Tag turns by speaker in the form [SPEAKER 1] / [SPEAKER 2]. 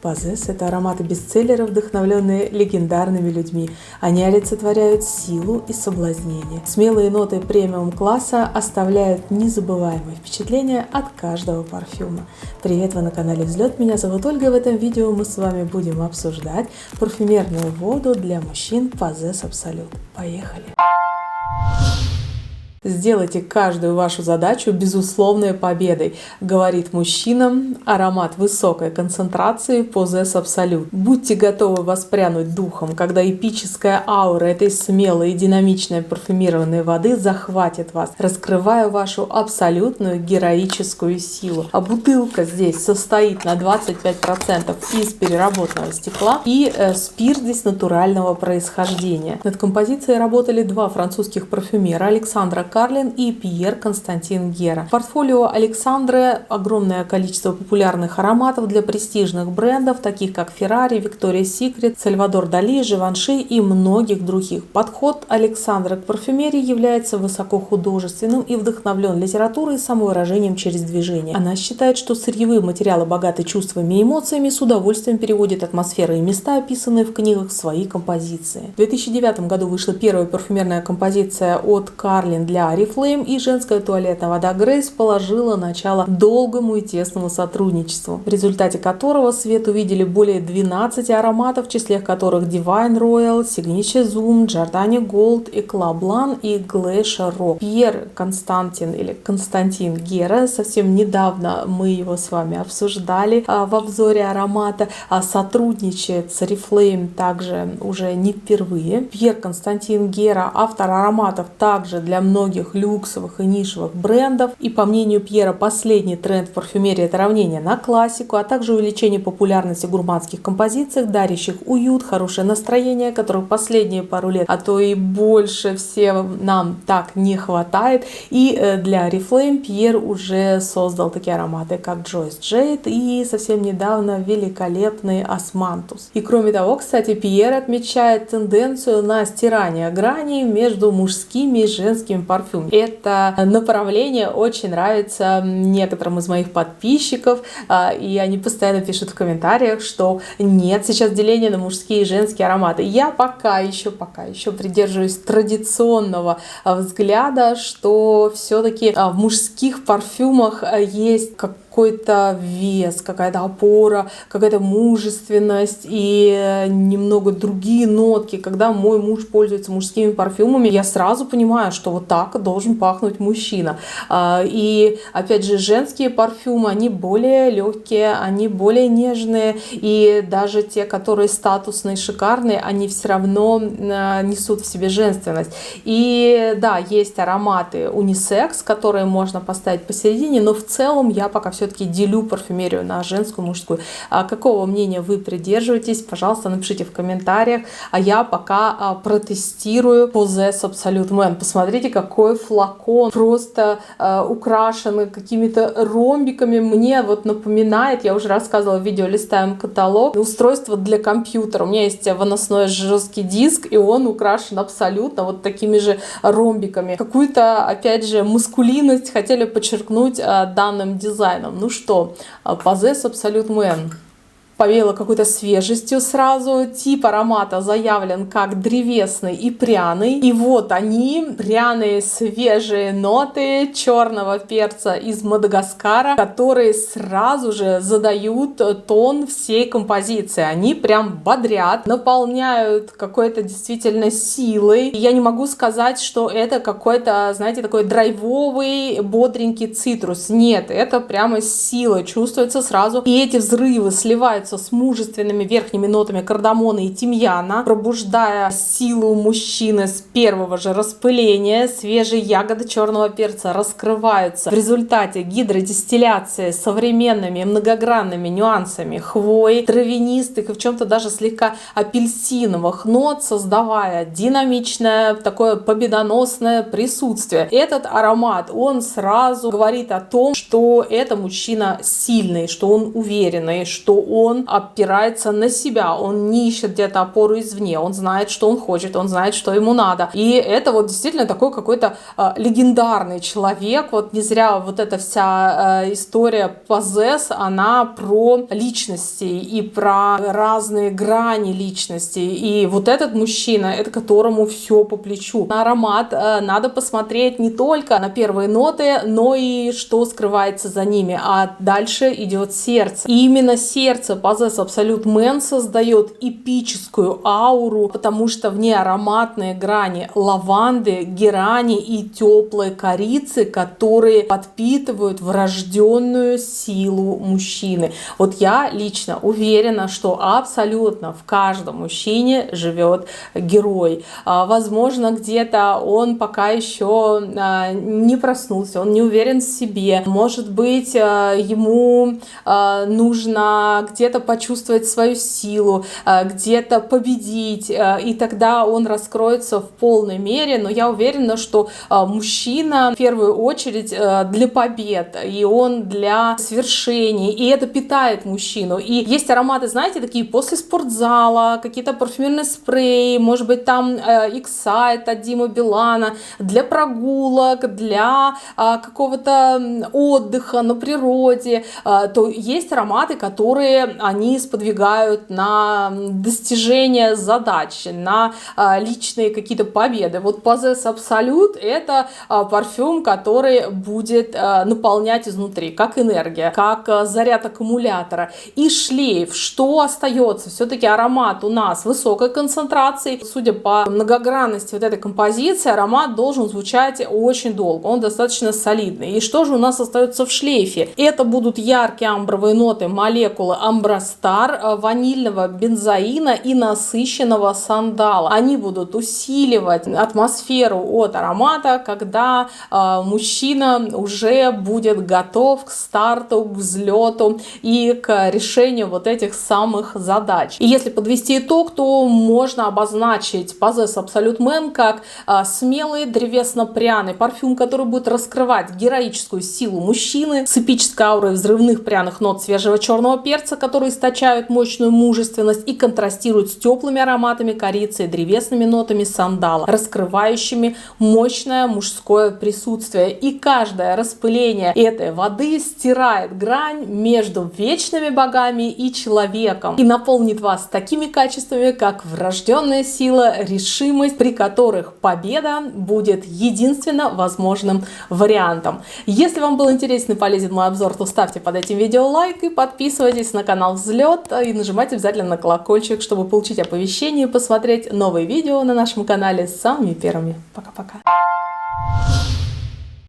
[SPEAKER 1] Possess – это ароматы бестселлеров, вдохновленные легендарными людьми. Они олицетворяют силу и соблазнение. Смелые ноты премиум-класса оставляют незабываемые впечатления от каждого парфюма. Привет, вы на канале Взлет, меня зовут Ольга, и в этом видео мы с вами будем обсуждать парфюмерную воду для мужчин Possess Absolute. Поехали! Сделайте каждую вашу задачу безусловной победой, говорит мужчинам аромат высокой концентрации Possess Absolute. Будьте готовы воспрянуть духом, когда эпическая аура этой смелой и динамичной парфюмированной воды захватит вас, раскрывая вашу абсолютную героическую силу. А бутылка здесь состоит на 25% из переработанного стекла и спирт здесь натурального происхождения. Над композицией работали два французских парфюмера Александра Карлин и Пьер Константин Гера. В портфолио Александры огромное количество популярных ароматов для престижных брендов, таких как Ferrari, Victoria's Secret, Сальвадор Дали, Живанши и многих других. Подход Александры к парфюмерии является высокохудожественным и вдохновлен литературой и самовыражением через движение. Она считает, что сырьевые материалы, богатые чувствами и эмоциями, с удовольствием переводят атмосферы и места, описанные в книгах, в свои композиции. В 2009 году вышла первая парфюмерная композиция от Карлин для Oriflame, и женская туалетная вода Grace положила начало долгому и тесному сотрудничеству, в результате которого свет увидели более 12 ароматов, в числе которых Divine Royal, Signature Zoom, Giordani Gold, Eclat Blanc и Glacier Rock. Пьер Константин или Константин Гера, совсем недавно мы его с вами обсуждали в обзоре аромата, сотрудничает с Oriflame также уже не впервые. Пьер Константин Гера — автор ароматов также для многих люксовых и нишевых брендов. И по мнению Пьера, последний тренд в парфюмерии — это равнение на классику, а также увеличение популярности гурманских композиций, дарящих уют, хорошее настроение, которых последние пару лет, а то и больше, всем нам так не хватает. И для Oriflame Пьер уже создал такие ароматы, как Joyce Jade и совсем недавно великолепный Османтус. И кроме того, кстати, Пьер отмечает тенденцию на стирание граней между мужскими и женскими парфюмами. Это направление очень нравится некоторым из моих подписчиков, и они постоянно пишут в комментариях, что нет сейчас деления на мужские и женские ароматы. Я пока еще придерживаюсь традиционного взгляда, что все-таки в мужских парфюмах есть какой-то вес, какая-то опора, какая-то мужественность и немного другие нотки. Когда мой муж пользуется мужскими парфюмами, я сразу понимаю, что вот так должен пахнуть мужчина. И опять же, женские парфюмы, они более легкие, они более нежные, и даже те, которые статусные, шикарные, они все равно несут в себе женственность. И да, есть ароматы унисекс, которые можно поставить посередине, но в целом я пока все-таки делю парфюмерию на женскую и мужскую. Какого мнения вы придерживаетесь? Пожалуйста, напишите в комментариях. А я пока протестирую Possess Absolute Man. Посмотрите, какой флакон, просто украшенный какими-то ромбиками. Мне вот напоминает, я уже рассказывала в видео «Листаем каталог», устройство для компьютера. У меня есть выносной жесткий диск, и он украшен абсолютно вот такими же ромбиками. Какую-то, опять же, маскулинность хотели подчеркнуть данным дизайном. Ну что, Possess Absolute Man повеяло какой-то свежестью сразу. Тип аромата заявлен как древесный и пряный. И вот они, пряные свежие ноты черного перца из Мадагаскара, которые сразу же задают тон всей композиции. Они прям бодрят, наполняют какой-то действительно силой. И я не могу сказать, что это какой-то, знаете, такой драйвовый, бодренький цитрус. Нет, это прямо сила чувствуется сразу. И эти взрывы сливаются с мужественными верхними нотами кардамона и тимьяна, пробуждая силу мужчины с первого же распыления. Свежие ягоды черного перца раскрываются в результате гидродистилляции с современными многогранными нюансами хвои, травянистых и в чем-то даже слегка апельсиновых нот, создавая динамичное, такое победоносное присутствие. Этот аромат, он сразу говорит о том, что это мужчина сильный, что он уверенный, что он он опирается на себя, он не ищет где-то опору извне, он знает, что он хочет, он знает, что ему надо. И это вот действительно такой какой-то легендарный человек. Вот не зря вот эта вся история Possess, она про личности и про разные грани личности. И вот этот мужчина, это которому все по плечу. На аромат надо посмотреть не только на первые ноты, но и что скрывается за ними. А дальше идет сердце. И именно сердце Possess Absolute Man создает эпическую ауру, потому что в ней ароматные грани лаванды, герани и теплой корицы, которые подпитывают врожденную силу мужчины. Вот я лично уверена, что абсолютно в каждом мужчине живет герой. Возможно, где-то он пока еще не проснулся, он не уверен в себе. Может быть, ему нужно где-то почувствовать свою силу, где-то победить, и тогда он раскроется в полной мере. Но я уверена, что мужчина в первую очередь для побед, и он для свершений, и это питает мужчину. И есть ароматы, знаете, такие после спортзала, какие-то парфюмерные спреи, может быть, там Excite от Димы Билана, для прогулок, для какого-то отдыха на природе. То есть ароматы, которые они сподвигают на достижение задач, на личные какие-то победы. Вот Possess Absolute — это парфюм, который будет наполнять изнутри, как энергия, как заряд аккумулятора. И шлейф, что остается? Все-таки аромат у нас высокой концентрации. Судя по многогранности вот этой композиции, аромат должен звучать очень долго, он достаточно солидный. И что же у нас остается в шлейфе? Это будут яркие амбровые ноты молекулы Амбростар, ванильного бензоина и насыщенного сандала. Они будут усиливать атмосферу от аромата, когда мужчина уже будет готов к старту, к взлету и к решению вот этих самых задач. И если подвести итог, то можно обозначить Possess Absolute Man как смелый древесно-пряный парфюм, который будет раскрывать героическую силу мужчины с эпической аурой взрывных пряных нот свежего черного перца, которые источают мощную мужественность и контрастируют с теплыми ароматами корицы и древесными нотами сандала, раскрывающими мощное мужское присутствие. И каждое распыление этой воды стирает грань между вечными богами и человеком и наполнит вас такими качествами, как врожденная сила, решимость, при которых победа будет единственно возможным вариантом. Если вам был интересен и полезен мой обзор, то ставьте под этим видео лайк и подписывайтесь на канал Взлет и нажимайте обязательно на колокольчик, чтобы получить оповещения и посмотреть новые видео на нашем канале самыми первыми. Пока-пока.